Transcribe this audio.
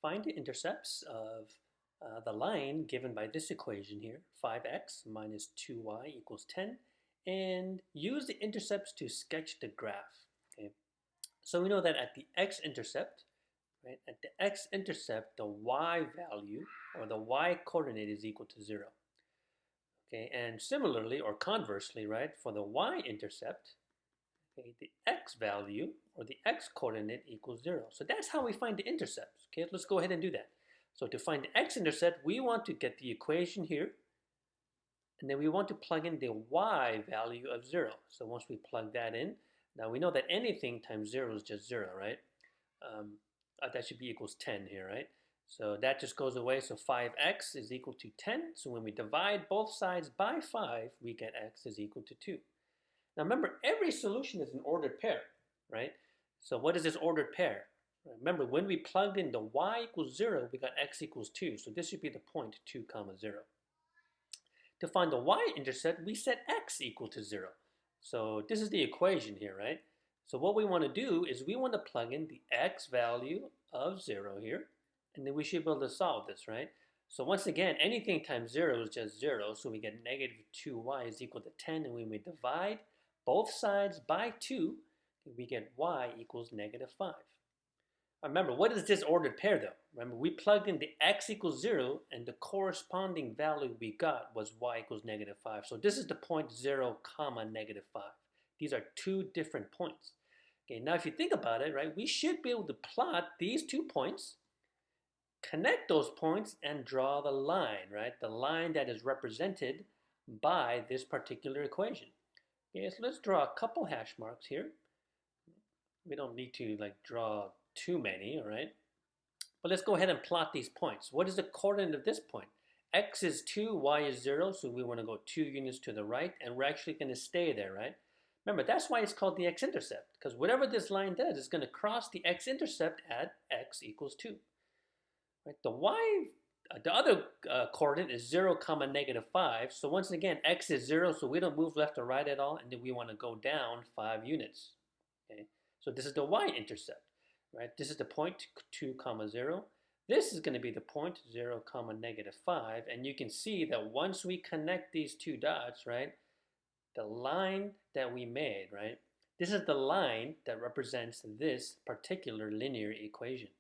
Find the intercepts of the line given by this equation here, 5x minus 2y equals 10, and use the intercepts to sketch the graph. Okay, so we know that at the x-intercept, right, at the x-intercept, the y value or the y coordinate is equal to 0. Okay, and similarly or conversely, right, for the y-intercept, okay, the x value or the x coordinate equals 0. So that's how we find the intercepts. Okay, let's go ahead and do that. So to find the x-intercept, we want to get the equation here, and then we want to plug in the y value of 0. So once we plug that in, now we know that anything times 0 is just 0, right? That should be equals 10 here, right? So that just goes away. So 5x is equal to 10. So when we divide both sides by 5, we get x is equal to 2. Now remember, every solution is an ordered pair, right? So what is this ordered pair? Remember, when we plugged in the y equals 0, we got x equals 2. So this should be the point 2 comma 0. To find the y-intercept, we set x equal to 0. So this is the equation here, right? So what we want to do is we want to plug in the x value of 0 here, and then we should be able to solve this, right? So once again, anything times 0 is just 0, so we get negative 2y is equal to 10, and when we divide both sides by 2, we get y equals negative 5. Remember, what is this ordered pair though? Remember, we plugged in the x equals 0, and the corresponding value we got was y equals negative 5. So this is the point 0 comma negative 5. These are two different points. Okay, now if you think about it, right, we should be able to plot these 2 points, connect those points, and draw the line, right? The line that is represented by this particular equation. Okay, so let's draw a couple hash marks here. We don't need to draw too many, all right? But let's go ahead and plot these points. What is the coordinate of this point? X is 2, y is 0, so we want to go 2 units to the right, and we're actually going to stay there, right? Remember, that's why it's called the x-intercept, because whatever this line does is going to cross the x-intercept at x equals 2. Right? The other coordinate is 0 comma negative 5. So once again, x is 0, so we don't move left or right at all, and then we want to go down 5 units. Okay, so this is the y-intercept. Right? This is the point 2 comma 0. This is going to be the point 0 comma negative 5. And you can see that once we connect these two dots, right, the line that we made, right, this is the line that represents this particular linear equation.